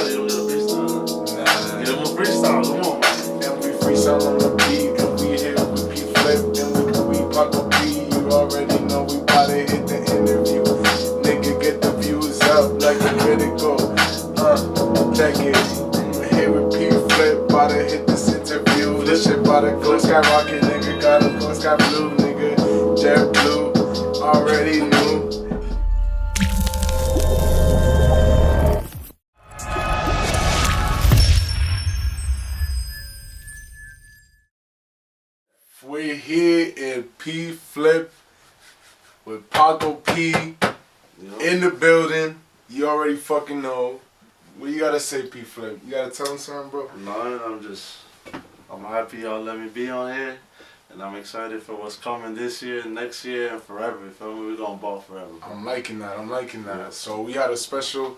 freestyle. You don't gotta freestyle. Nah. You don't freestyle. Come on, man. And we freestyle on the beat, and we here with PFLIP, and we Paco P. You already know we bout to hit the interview. Nigga, get the views up like a critical. Check it. We here with PFLIP, bout to hit this interview. This shit bout to go skyrocket, nigga. Gotta go sky blue, nigga. Jet blue, already knew. We're here in PFLIP with Paco P in the building. You already fucking know. What you gotta say, PFLIP? You gotta tell him something, bro? No, I'm happy y'all let me be on here. And I'm excited for what's coming this year, next year, and forever. You feel me? We're gonna ball forever. Bro. I'm liking that. Yeah. So we had a special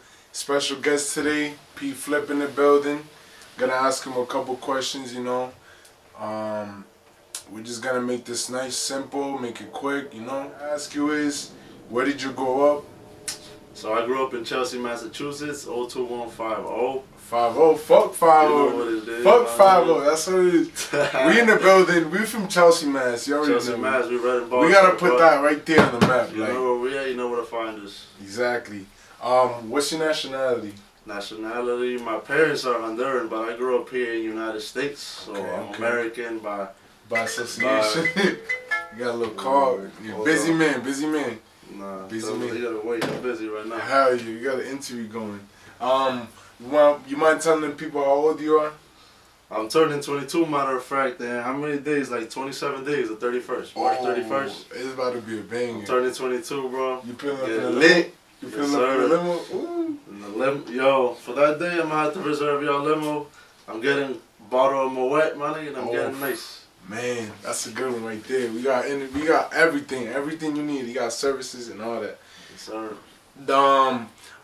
guest today, PFLIP in the building. Gonna ask him a couple questions, you know. We're just gonna make this nice, simple, make it quick, you know. Ask you is, where did you grow up? So I grew up in Chelsea, Massachusetts, 02150. 50, fuck 50. You know what it is, fuck 50, that's what it is. We in the building, we from Chelsea, Mass. You already Chelsea, know. Mass, we right in Boston. We gotta put that right there on the map. You know where we at, you know where to find us. Exactly. What's your nationality? Nationality, my parents are Honduran, but I grew up here in the United States, so I'm American by association. You got a little call. You're busy man. Nah, busy man. You gotta wait. I'm busy right now. Hell yeah, you got an interview going. You mind telling the people how old you are? I'm turning 22, matter of fact. And how many days? Like 27 days, the 31st. March 31st. It's about to be a banger. I'm turning 22, bro. You feeling up in the limo? You feeling up in the limo? Ooh. In the limo. Yo, for that day, I'm gonna have to reserve y'all limo. I'm getting a bottle of Moet, money, and I'm getting nice. Man, that's a good one right there. We got everything you need. You got services and all that. Yes, sir.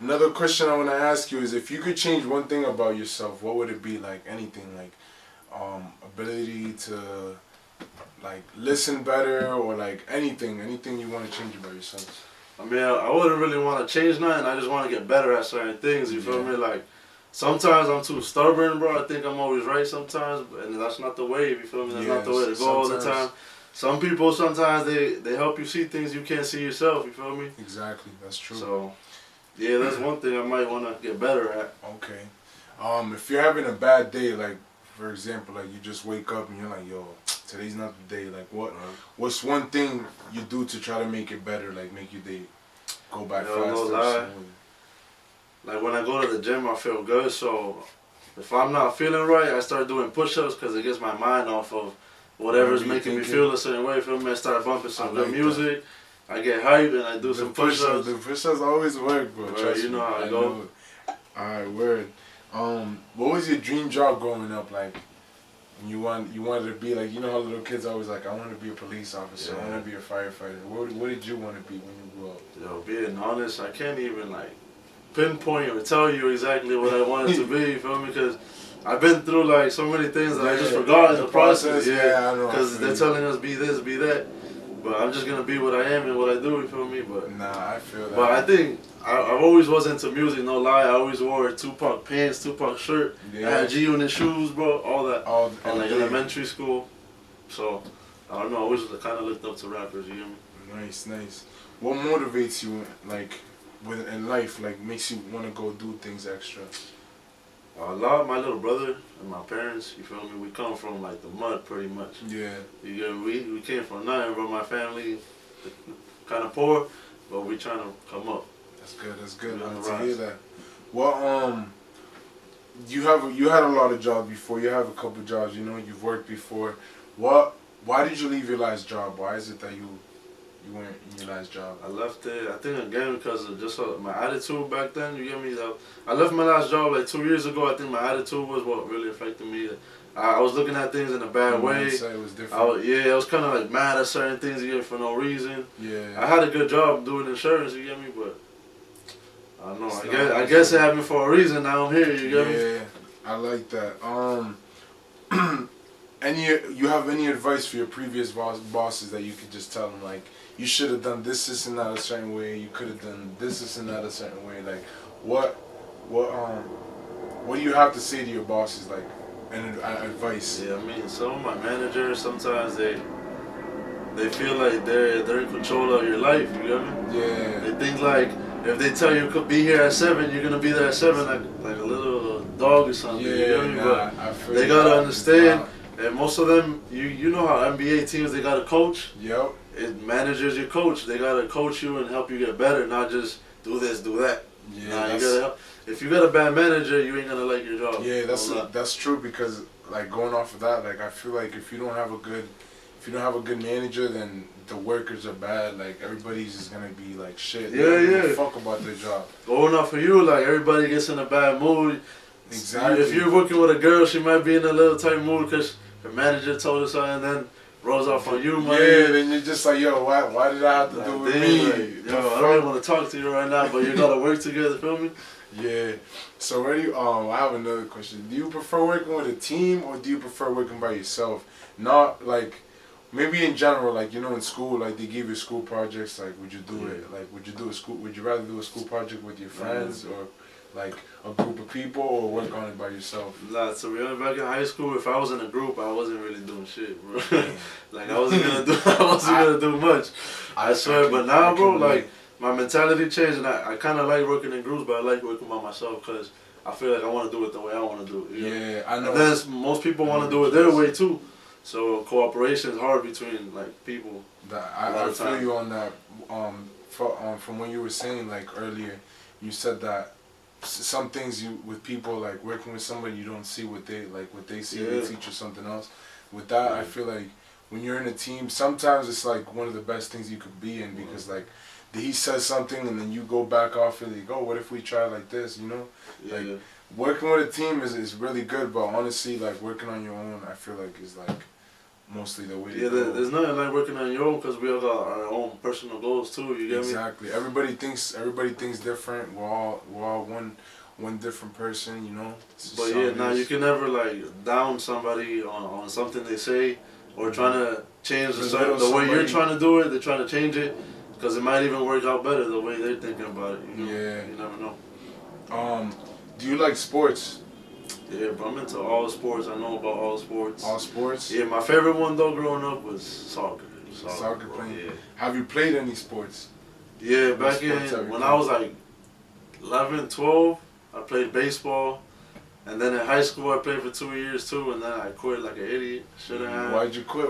Another question I want to ask you is, if you could change one thing about yourself, what would it be? Like anything, like ability to like listen better, or like anything you want to change about yourself. I mean, I wouldn't really want to change nothing. I just want to get better at certain things. You feel me? Like sometimes I'm too stubborn, bro. I think I'm always right sometimes, and that's not the way. You feel me? That's not the way to go all the time. Some people sometimes they help you see things you can't see yourself. You feel me? Exactly, that's true. So yeah, that's one thing I might want to get better at. Okay. If you're having a bad day, like for example, like you just wake up and you're like, yo, today's not the day. Like what's one thing you do to try to make it better? Like make your day go by faster. No lie. Like when I go to the gym, I feel good. So if I'm not feeling right, I start doing push-ups because it gets my mind off of whatever's making me feel a certain way. Feel me? I start bumping some good music. I get hyped and I do some push-ups. The push-ups always work, bro. You know how I go. Alright, word. What was your dream job growing up like? You wanted to be like, you know how little kids always like, I want to be a police officer, I want to be a firefighter. What did you want to be when you grew up? Yo, being honest, I can't even like pinpoint or tell you exactly what I wanted to be, you feel me? Because I've been through like so many things that I just forgot in the process. Yeah, I know. Because they're telling us be this, be that. But I'm just gonna be what I am and what I do, you feel me? But nah, I feel that. But I think I always was into music, no lie. I always wore a Tupac pants, Tupac shirt. I had G-Unit shoes, bro, all that. In like elementary school. So I don't know, I always kind of looked up to rappers, you hear me? Nice. What motivates you like in life, like makes you want to go do things extra? A lot, my little brother and my parents, you feel me? We come from like the mud pretty much. Yeah. You get me? We came from nothing, bro. My family kind of poor, but we trying to come up. That's good. I like to hear that. Well, you had a lot of jobs before. You have a couple jobs, you know, you've worked before. Why did you leave your last job? Why is it that you weren't in your last job? I left it, I think again because of just my attitude back then, you get me? I left my last job like 2 years ago. I think my attitude was what really affected me. I was looking at things in a bad way. It was different. I was kind of like mad at certain things, you get, for no reason. Yeah. I had a good job doing insurance, you get me? But I don't know, I guess it happened for a reason. Now I'm here, you get me? Yeah, I like that. You have any advice for your previous bosses that you could just tell them, like, you should have done this and that a certain way, you could have done this and that a certain way, like, what what do you have to say to your bosses, like, and advice? Yeah, I mean, some of my managers sometimes they feel like they're in control of your life. You get me? Yeah. They think like if they tell you could be here at 7, you're gonna be there at 7, like a little dog or something. Yeah, you get me? But I feel they gotta understand. And most of them, you know how NBA teams, they got a coach. Yep. Managers your coach. They gotta coach you and help you get better, not just do this, do that. Yeah. Nah, you gotta help. If you got a bad manager, you ain't gonna like your job. Yeah, that's true, because like going off of that, like I feel like if you don't have a good manager, then the workers are bad. Like everybody's just gonna be like shit. They don't give a fuck about their job. Going off for you, like everybody gets in a bad mood. Exactly. If you're working with a girl, she might be in a little tight mood because her manager told her something, and then rolls off on you, man. Yeah, then you're just like, yo, why did I have to do with me? Like, yo, I don't even want to talk to you right now, but you gotta work together, feel me? Yeah. So I have another question. Do you prefer working with a team, or do you prefer working by yourself? Not like, maybe in general, like, you know, in school, like they give you school projects, like would you do it? Like would you rather do a school project with your friends or like a group of people, or work on it by yourself? Nah, to be honest, back in high school, if I was in a group, I wasn't really doing shit, bro. Like I wasn't gonna do much. I swear, but now, bro, like my mentality changed, and I kind of like working in groups, but I like working by myself because I feel like I want to do it the way I want to do it. Yeah, I know. And then most people want to do it their way too. So cooperation is hard between like people. I feel you on that. From what you were saying like earlier, you said that some things with people, like working with somebody, you don't see what they see. They teach you something else. With that, I feel like when you're in a team, sometimes it's like one of the best things you could be in, because like he says something and then you go back off and you go, what if we try like this, you know? Like working with a team is really good, but honestly, like working on your own, I feel like is like mostly the way to go. There's nothing like working on your own, because we all got our own personal goals too. You get me? Exactly. Everybody thinks different. We're all one different person, you know. But yeah, now you can never like down somebody on something they say, or trying to change the way you're trying to do it. They're trying to change it, because it might even work out better the way they're thinking about it. You know? Yeah. You never know. Do you like sports? Yeah, but I'm into all sports. I know about all sports. All sports? Yeah, my favorite one though growing up was soccer. Soccer playing? Yeah. Have you played any sports? Yeah, back when I was like 11, 12, I played baseball. And then in high school I played for 2 years too, and then I quit like an idiot. Shouldn't have. Why'd you quit?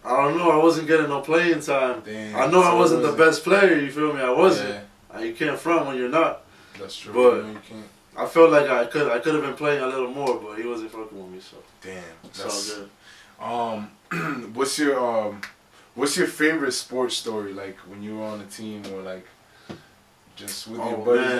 I don't know, I wasn't getting no playing time. Damn, I know I wasn't the best player, you feel me? I wasn't. Yeah. You can't front when you're not. That's true. But you can't. I felt like I could have been playing a little more, but he wasn't fucking with me, so. Damn, that's all good. What's your favorite sports story, like when you were on a team, or like just with your buddies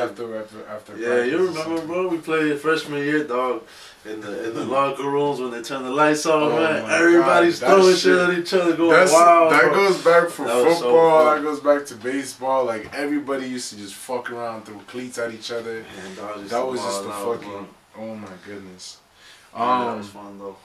after Yeah, you remember, bro? We played freshman year, dog, in the locker rooms when they turn the lights off, man. Everybody's throwing shit at each other, going wild. That bro. goes back from football. So that goes back to baseball. Like everybody used to just fuck around, throw cleats at each other. Man, that was just the fucking. Oh my goodness. That was fun though.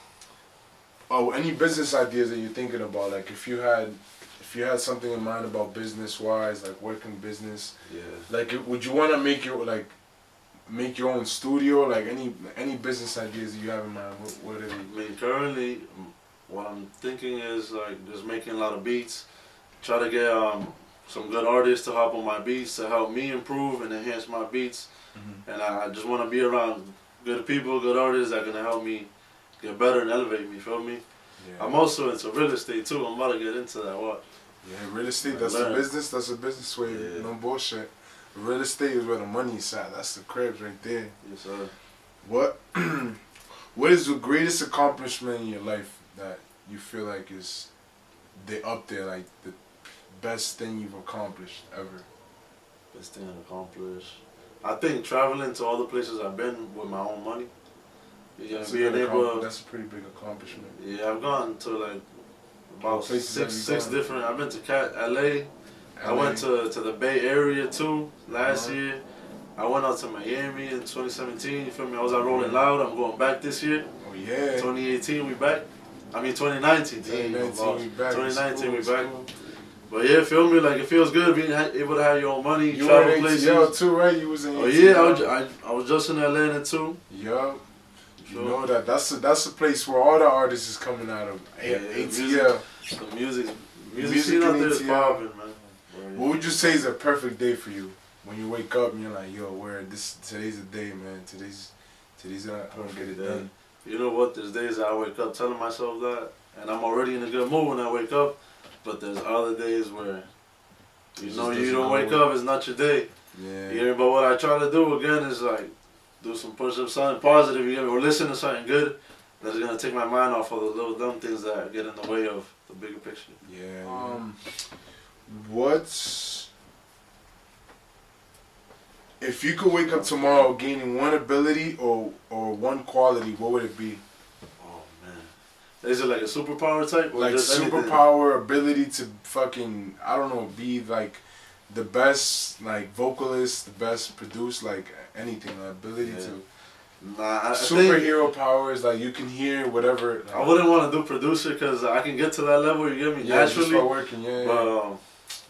Oh, any business ideas that you're thinking about? Like if you had something in mind about business wise, like working business. Yeah. Like would you want to make your own studio? Like any business ideas that you have in mind? What are they? I mean, currently, what I'm thinking is like just making a lot of beats. Try to get some good artists to hop on my beats to help me improve and enhance my beats. Mm-hmm. And I just want to be around good people, good artists that are gonna help me get better and elevate me. Feel me? Yeah. I'm also into real estate too. I'm about to get into that. What? Yeah, real estate. That's a business. That's a business way. Yeah. No bullshit. Real estate is where the money's at. That's the cribs right there. Yes, sir. What is the greatest accomplishment in your life that you feel like is up there, like the best thing you've accomplished ever? Best thing I've accomplished. I think traveling to all the places I've been with my own money. That's a pretty big accomplishment. Yeah, I've gone to like about six different. I've been to LA. I went to the Bay Area too last year. I went out to Miami in 2017. You feel me? I was out Rolling Loud. I'm going back this year. Oh yeah. 2018 we back. I mean 2019. 2019 we back. 2019 we back. But yeah, feel me? Like, it feels good being able to have your own money, You travel were in places. ATL too, right? You was in ATL. Oh yeah, I was just in Atlanta too. Yup. You know that's a place where all the artists is coming out of. Yeah, ATL. The music scene out there is popping, man. What would you say is a perfect day for you? When you wake up and you're like, yo, today's the day, man. Today's I'm gonna get it done. You know what? There's days I wake up telling myself that, and I'm already in a good mood when I wake up. But there's other days where you know you don't wake up, it's not your day. Yeah. You know, but what I try to do again is like do some push-ups, something positive, you know, or listen to something good that's gonna take my mind off of the little dumb things that get in the way of the bigger picture. Yeah. If you could wake up tomorrow gaining one ability or one quality, what would it be? Oh man, is it like a superpower type? Or like just superpower, ability to fucking, I don't know, be like the best like vocalist, the best produce, like anything, like ability to. Nah, superhero powers, like you can hear whatever. Like, I wouldn't want to do producer because I can get to that level. You get me? Yeah, naturally. Just by working, yeah. But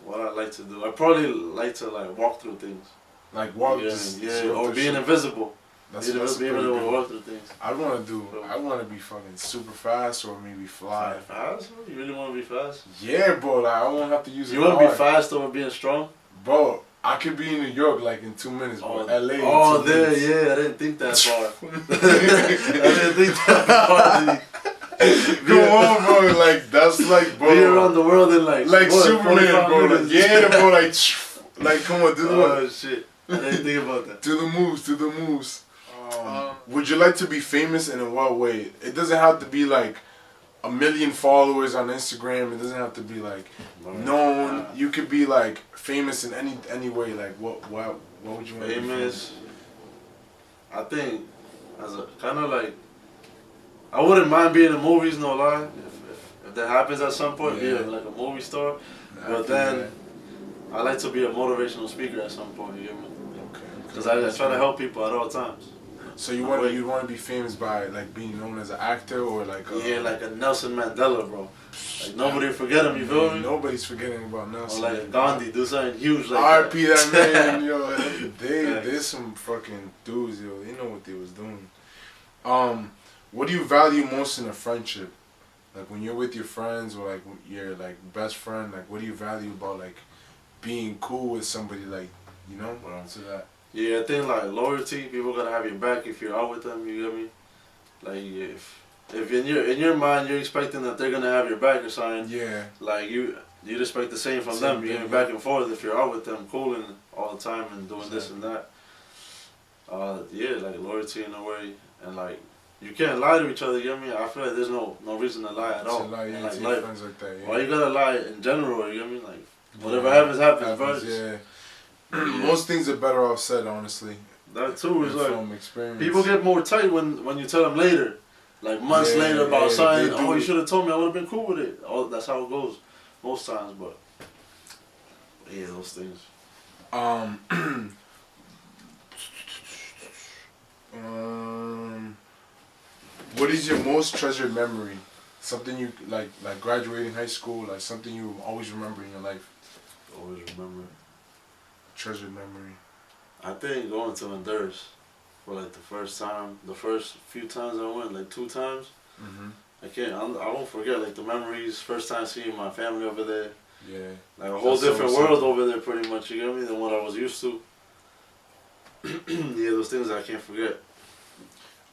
what I like to do, I probably like to like walk through things. Like walk, or being invisible. That's being able to walk through things. I want to be fucking super fast or maybe fly. Fast? You really want to be fast? Yeah, bro. Like I won't have to use. You want to be fast over being strong? Bro, I could be in New York like in 2 minutes, bro. LA. Oh, there, yeah. I didn't think that far. I didn't think that far. Come on, bro. Like that's like, bro. Be around the world in like what, Superman, bro. Like, yeah, bro. Like come on, do the Oh shit. I didn't think about that. Do the moves. Would you like to be famous and in what way? It doesn't have to be like 1 million followers on Instagram. It doesn't have to be like known. You could be like famous in any way. Like what would you want to be famous? I think as a kind of like I wouldn't mind being in movies, no lie. If that happens at some point, be like a movie star. But then I like to be a motivational speaker at some point. You get me? Because I try to help people at all times. So you want to be famous by like being known as an actor or like like a Nelson Mandela, bro. Like nobody forget him. You feel me? Nobody's forgetting about Nelson. Or like Gandhi, do something huge like R.I.P. that man, yo. There's some fucking dudes, yo. They know what they was doing. What do you value most in a friendship? Like when you're with your friends or like your like best friend, like what do you value about like being cool with somebody, like, you know, to that? Yeah, I think like loyalty. People gonna have your back if you're out with them. You get me? Like if in your mind you're expecting that they're gonna have your back or something. Yeah. Like you'd expect the same from them. You get back and forth if you're out with them, cooling all the time and doing this and that. Like loyalty in a way, and like you can't lie to each other. You get me? I feel like there's no reason to lie at all. To lie, and, like friends like that. Yeah. Why you gotta lie in general? You get me? Like whatever happens, bro. Yeah. Most things are better off said, honestly. That too is like from experience. People get more tight when you tell them later, like months later about something. Oh, you should have told me. I would have been cool with it. Oh, that's how it goes most times. But yeah, those things. What is your most treasured memory? Something you like graduating high school, like something you always remember in your life. Always remember. Treasured memory. I think going to Honduras for like the first few times I went, like 2 times. I won't forget like the memories. First time seeing my family over there. Yeah. Like a whole different world over there, pretty much. You get me? Than what I was used to. Yeah, those things I can't forget.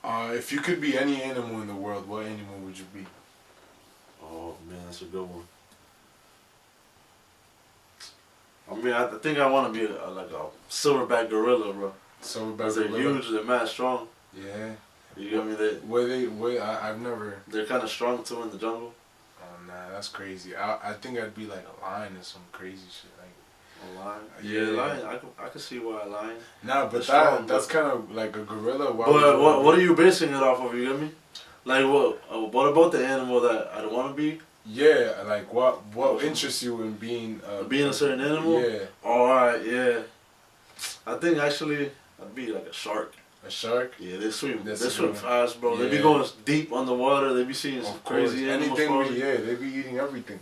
If you could be any animal in the world, what animal would you be? Oh man, that's a good one. I mean, I think I want to be like a silverback gorilla, bro. Silverback gorilla. They're huge. They're mad strong. Yeah. You get me? I've never. They're kind of strong too in the jungle. Oh nah, that's crazy. I think I'd be like a lion or some crazy shit. Like a lion. Yeah, lion. I can see why a lion. Nah, but that's kind of like a gorilla. But what are you basing it off of? You get me? Like what about the animal that I don't want to be? Yeah, like what interests you in being a certain animal? Yeah. Alright, yeah. I think actually I'd be like a shark. A shark? Yeah, they swim fast, bro. Yeah. They be going deep underwater. They be seeing some crazy animals. They be eating everything.